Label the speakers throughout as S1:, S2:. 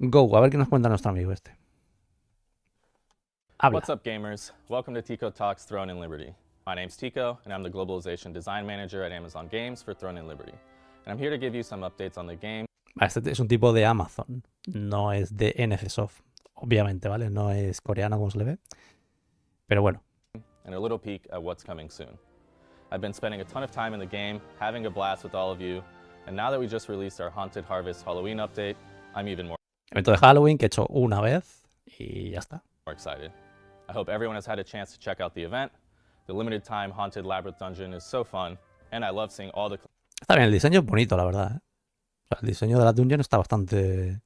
S1: Go, a ver qué nos cuenta nuestro amigo este. Habla.
S2: What's up, gamers? Welcome to Tico Talks Throne and Liberty. My name's Tico, and I'm the Globalization Design Manager at Amazon Games for Throne and Liberty. And I'm here to give you some updates on the game.
S1: Este es un tipo de Amazon, no es de NCSoft, obviamente, ¿vale? No es coreano como se le ve. Pero bueno.
S2: And a little peek at what's coming soon. I've been spending a ton of time in the game, having a blast with all of you, and now that we just released our Haunted Harvest Halloween update, I'm even more
S1: Evento de Halloween que he hecho una vez y ya está.
S2: excited. I hope everyone has had a chance to check out the event. The limited time Haunted Labyrinth Dungeon is so fun, and I love seeing all the...
S1: Está bien, el diseño es bonito, la verdad, ¿eh? O sea, el diseño de la dungeon está bastante...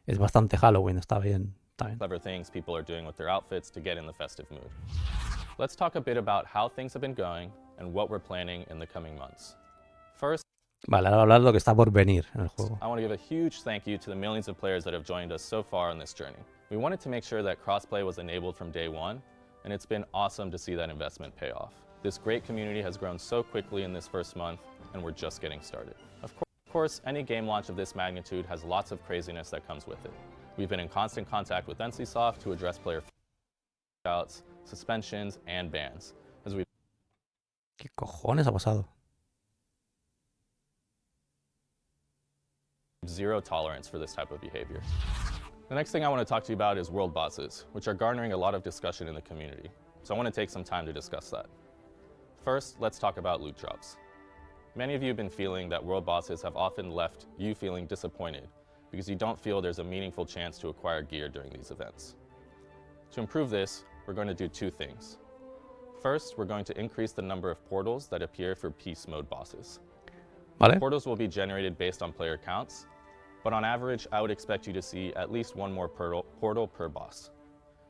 S1: Es bastante Halloween, está bien.
S2: clever things people are doing with their outfits to get in the festive mood. Let's talk a bit about how things have been going and what we're planning in the coming months. First,
S1: vale, ahora voy a hablar de lo que está por venir en el juego.
S2: I want to give a huge thank you to the millions of players that have joined us so far on this journey. We wanted to make sure that crossplay was enabled from day one, and it's been awesome to see that investment pay off. This great community has grown so quickly in this first month, and we're just getting started. Of course, any game launch of this magnitude has lots of craziness that comes with it. We've been in constant contact with NCSoft to address player outs, suspensions, and bans.
S1: ¿Qué cojones ha pasado?
S2: Zero tolerance for this type of behavior. The next thing I want to talk to you about is world bosses, which are garnering a lot of discussion in the community. So I want to take some time to discuss that. First, let's talk about loot drops. Many of you have been feeling that world bosses have often left you feeling disappointed because you don't feel there's a meaningful chance to acquire gear during these events. To improve this, we're going to do two things. First, we're going to increase the number of portals that appear for Peace Mode bosses.
S1: Vale.
S2: Portals will be generated based on player counts, but on average, I would expect you to see at least one more portal per boss.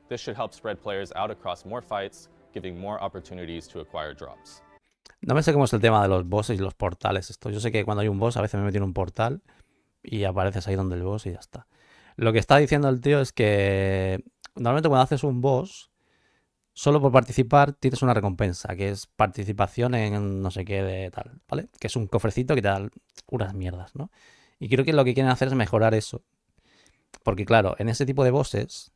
S2: This should help spread players out across more fights, giving more opportunities to acquire drops.
S1: No me sé cómo es el tema de los bosses y los portales. Esto. Yo sé que cuando hay un boss a veces me meto en un portal y apareces ahí donde el boss y ya está. Lo que está diciendo el tío es que normalmente cuando haces un boss, solo por participar tienes una recompensa, que es participación en no sé qué de tal, ¿vale? Que es un cofrecito que te da unas mierdas, ¿no? Y creo que lo que quieren hacer es mejorar eso. Porque claro, en ese tipo de bosses,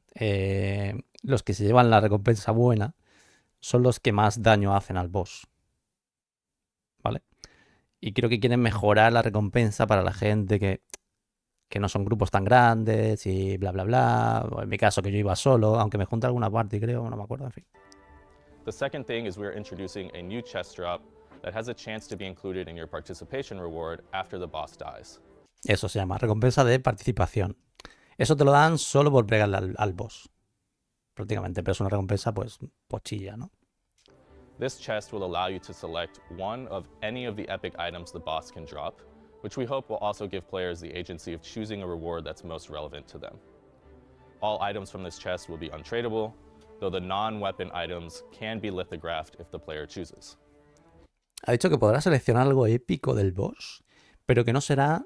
S1: los que se llevan la recompensa buena son los que más daño hacen al boss. ¿Vale? Y creo que quieren mejorar la recompensa para la gente que no son grupos tan grandes y bla, bla, bla. O en mi caso, que yo iba solo, aunque me junté alguna party, creo, no me acuerdo, en fin.
S2: The second thing is we're introducing a new chest drop that has a chance to be included in your participation reward after the boss dies.
S1: Eso se llama recompensa de participación. Eso te lo dan solo por pegarle al boss. Prácticamente, pero es una recompensa, pues, pochilla, ¿no?
S2: This chest will allow you to select one of any of the epic items the boss can drop, which we hope will also give players the agency of choosing a reward that's most relevant to them. All items from this chest will be untradeable, though the non-weapon items can be lithographed if the player chooses.
S1: Ha dicho que podrá seleccionar algo épico del boss, pero que no será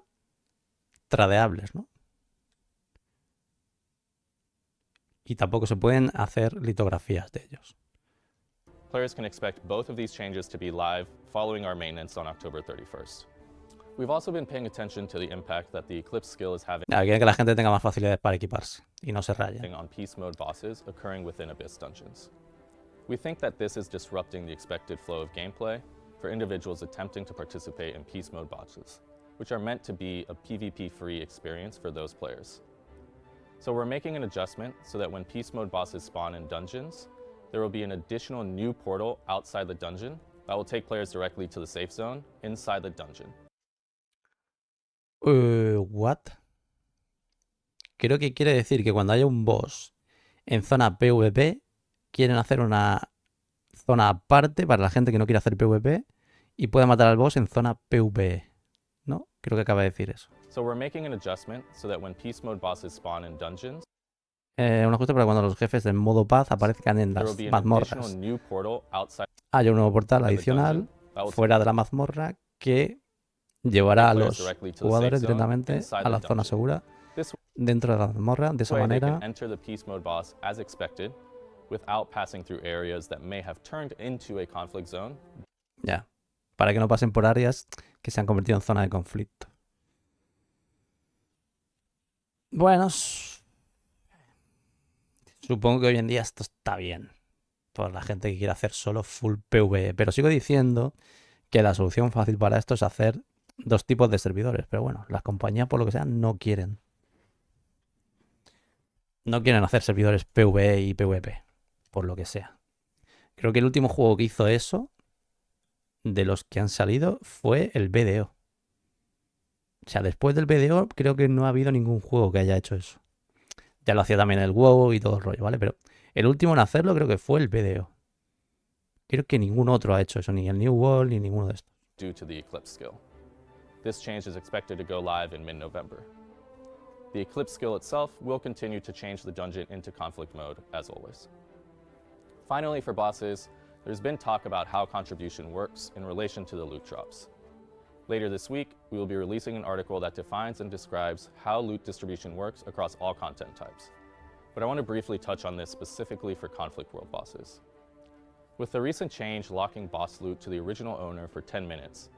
S1: tradeables, ¿no? Y tampoco se pueden hacer litografías de ellos.
S2: Players can expect both of these changes to be live following our maintenance on October 31st. We've also been paying attention to the impact that the Eclipse skill is having
S1: Quieren que la gente tenga más facilidades para equiparse y no se raye.
S2: on Peace Mode bosses occurring within Abyss dungeons. We think that this is disrupting the expected flow of gameplay for individuals attempting to participate in Peace Mode bosses, which are meant to be a PvP-free experience for those players. So we're making an adjustment so that when Peace Mode bosses spawn in dungeons, there will be an additional new portal outside the dungeon that will take players directly to the safe zone inside the dungeon.
S1: What? Creo que quiere decir que cuando haya un boss en zona PvP, quieren hacer una zona aparte para la gente que no quiere hacer PvP y puede matar al boss en zona PvE, ¿no? Creo que acaba de decir eso.
S2: So we're making an adjustment so that when Peace Mode bosses spawn in dungeons,
S1: un ajuste para cuando los jefes en modo paz aparezcan en las mazmorras. Hay un nuevo portal adicional fuera de la mazmorra que llevará a los jugadores directamente a la zona segura dentro de la mazmorra. De esa manera, ya, para que no pasen por áreas que se han convertido en zona de conflicto. Bueno, supongo que hoy en día esto está bien. Por la gente que quiere hacer solo full PvE. Pero sigo diciendo que la solución fácil para esto es hacer dos tipos de servidores. Pero bueno, las compañías, por lo que sea, no quieren. No quieren hacer servidores PvE y PvP. Por lo que sea. Creo que el último juego que hizo eso, de los que han salido, fue el BDO. O sea, después del BDO creo que no ha habido ningún juego que haya hecho eso. Ya lo hacía también el WoW y todo el rollo, ¿vale? Pero el último en hacerlo creo que fue el BDO. Creo que ningún otro ha hecho eso, ni el New World ni ninguno de estos.
S2: Due to the Eclipse skill. This change is expected to go live in mid-November. The Eclipse skill itself will continue to change the dungeon into conflict mode, as always. Finally, for bosses, there's been talk about how contribution works in relation to the loot drops. Later this week, we will be releasing an article that defines and describes how loot distribution works across all content types. But I want to briefly touch on this specifically for Conflict World bosses. With the recent change locking boss loot to the original owner for 10 minutes,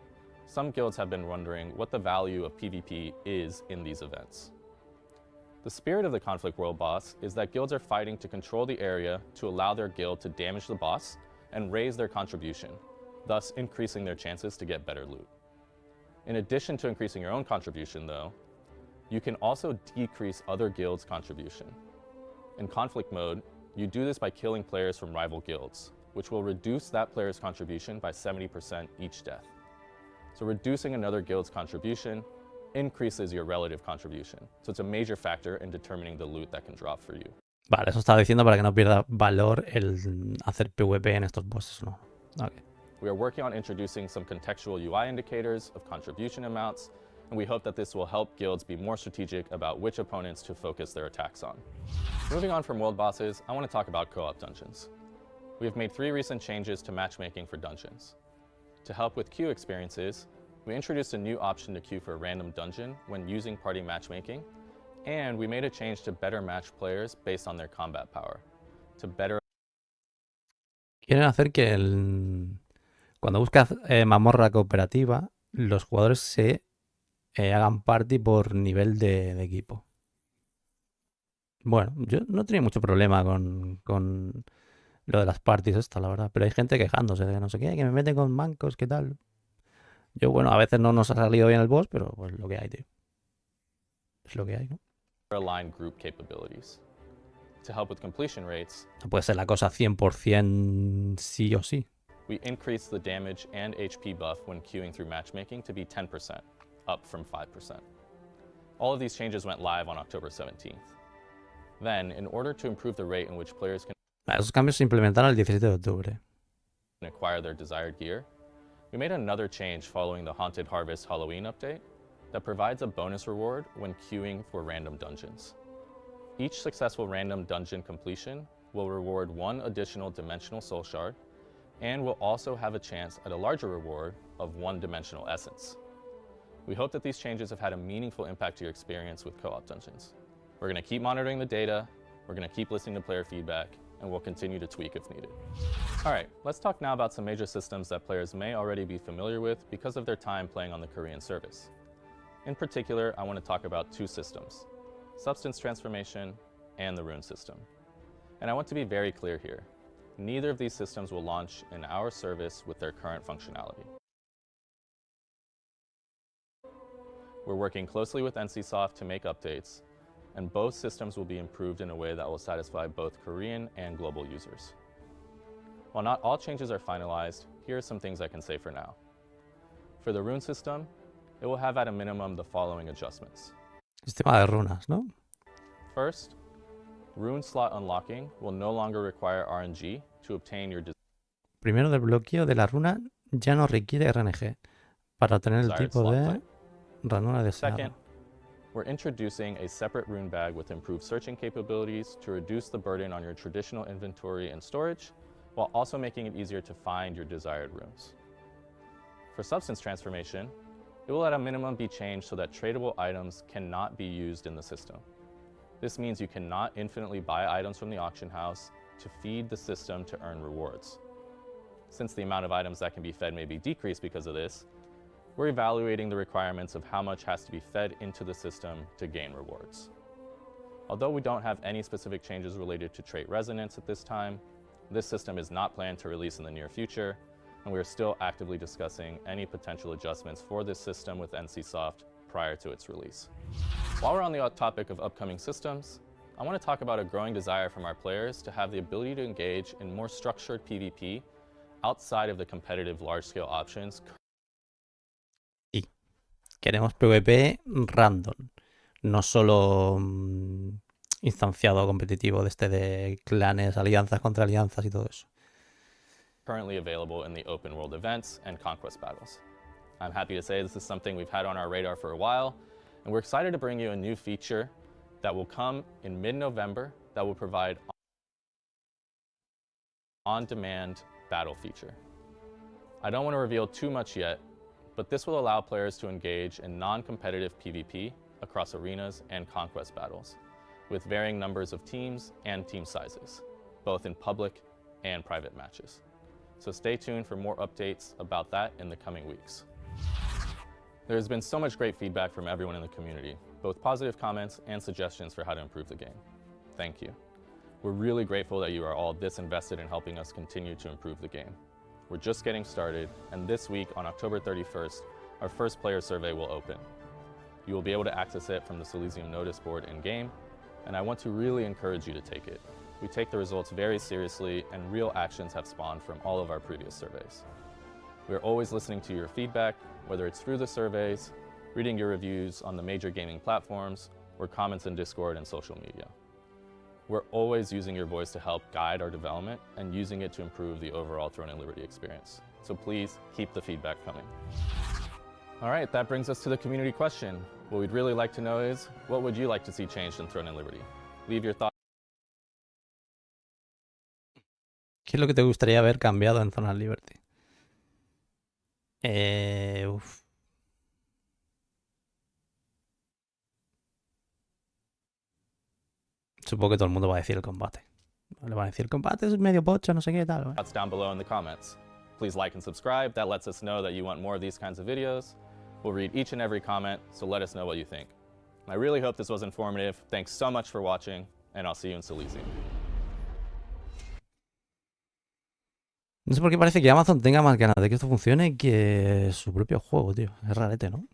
S2: some guilds have been wondering what the value of PvP is in these events. The spirit of the Conflict World boss is that guilds are fighting to control the area to allow their guild to damage the boss and raise their contribution, thus increasing their chances to get better loot. In addition to increasing your own contribution, though, you can also decrease other guilds' contribution. In conflict mode, you do this by killing players from rival guilds, which will reduce that player's contribution by 70% each death. So reducing another guild's contribution increases your relative contribution. So it's a major factor in determining the loot that can drop for you.
S1: Vale, eso estaba diciendo para que no pierda valor el hacer PvP en estos bosses, ¿no? Okay.
S2: We are working on introducing some contextual UI indicators of contribution amounts, and we hope that this will help guilds be more strategic about which opponents to focus their attacks on. Moving on from world bosses, I want to talk about co-op dungeons. We have made 3 recent changes to matchmaking for dungeons. To help with queue experiences, we introduced a new option to queue for a random dungeon when using party matchmaking, and we made a change to better match players based on their combat power. To better
S1: Quieren hacer que cuando buscas mazmorra cooperativa, los jugadores se hagan party por nivel de equipo. Bueno, yo no tenía mucho problema con lo de las parties esto, la verdad. Pero hay gente quejándose de que no sé qué, que me meten con mancos, qué tal. Yo, bueno, a veces no nos ha salido bien el boss, pero pues lo que hay, tío. Es lo que hay, ¿no?
S2: align group capabilities. To help with completion rates,
S1: No puede ser la cosa 100% sí o sí.
S2: we increased the damage and HP buff when queuing through matchmaking to be 10%, up from 5%. All of these changes went live on October 17th. Then, in order to improve the rate in which players can
S1: Esos cambios se implementaron el 17 de octubre.
S2: acquire their desired gear, we made another change following the Haunted Harvest Halloween update that provides a bonus reward when queuing for random dungeons. Each successful random dungeon completion will reward 1 additional dimensional soul shard, and will also have a chance at a larger reward of 1 dimensional essence. We hope that these changes have had a meaningful impact to your experience with co-op dungeons. We're going to keep monitoring the data, we're going to keep listening to player feedback, and we'll continue to tweak if needed. All right, let's talk now about some major systems that players may already be familiar with because of their time playing on the Korean service. In particular, I want to talk about 2 systems, Substance Transformation and the Rune system. And I want to be very clear here. Neither of these systems will launch in our service with their current functionality. We're working closely with NCSoft to make updates, and both systems will be improved in a way that will satisfy both Korean and global users. While not all changes are finalized, here are some things I can say for now. For the Rune system, it will have at a minimum the following adjustments.
S1: Sistema de runas, ¿no?
S2: First, Rune slot unlocking will no longer require RNG to obtain your
S1: Primero, el bloqueo de la runa ya no requiere RNG para obtener el
S2: desired
S1: tipo
S2: slot
S1: de
S2: type.
S1: ranura deseada.
S2: Second, we're introducing a separate rune bag with improved searching capabilities to reduce the burden on your traditional inventory and storage, while also making it easier to find your desired runes. For substance transformation, it will at a minimum be changed so that tradable items cannot be used in the system. This means you cannot infinitely buy items from the auction house to feed the system to earn rewards. Since the amount of items that can be fed may be decreased because of this, we're evaluating the requirements of how much has to be fed into the system to gain rewards. Although we don't have any specific changes related to trait resonance at this time, this system is not planned to release in the near future, and we are still actively discussing any potential adjustments for this system with NCSoft prior to its release. While we're on the topic of upcoming systems, I want to talk about a growing desire from our players to have the ability to engage in more structured PvP outside of the competitive large-scale options.
S1: Sí. Queremos PvP random, no solo instanciado competitivo de clanes, alianzas contra alianzas y todo eso.
S2: Currently available in the open world events and conquest battles. I'm happy to say this is something we've had on our radar for a while, and we're excited to bring you a new feature that will come in mid-November that will provide on-demand battle feature. I don't want to reveal too much yet, but this will allow players to engage in non-competitive PvP across arenas and conquest battles, with varying numbers of teams and team sizes, both in public and private matches. So stay tuned for more updates about that in the coming weeks. There's been so much great feedback from everyone in the community, both positive comments and suggestions for how to improve the game. Thank you. We're really grateful that you are all this invested in helping us continue to improve the game. We're just getting started, and this week on October 31st, our first player survey will open. You will be able to access it from the Silesium notice board in-game, and I want to really encourage you to take it. We take the results very seriously, and real actions have spawned from all of our previous surveys. We're always listening to your feedback, whether it's through the surveys, reading your reviews on the major gaming platforms, or comments in Discord and social media. We're always using your voice to help guide our development and using it to improve the overall Throne and Liberty experience. So please keep the feedback coming. All right, that brings us to the community question. What we'd really like to know is, what would you like to see changed in Throne and Liberty? Leave your thoughts.
S1: ¿Qué es lo que te gustaría ver cambiado en Throne and Liberty? Supongo que todo el mundo va a decir el combate. Le van a decir el combate es medio pocho, no sé qué tal.
S2: Thoughts down below in the comments. Please like and subscribe. That lets us know that you want more of these kinds of videos. We'll read each and every comment, so let us know what you think. I really hope this was informative. Thanks so much for watching, and I'll see you in Silesium.
S1: No sé por qué parece que Amazon tenga más ganas de que esto funcione que su propio juego, tío. Es rarete, ¿no?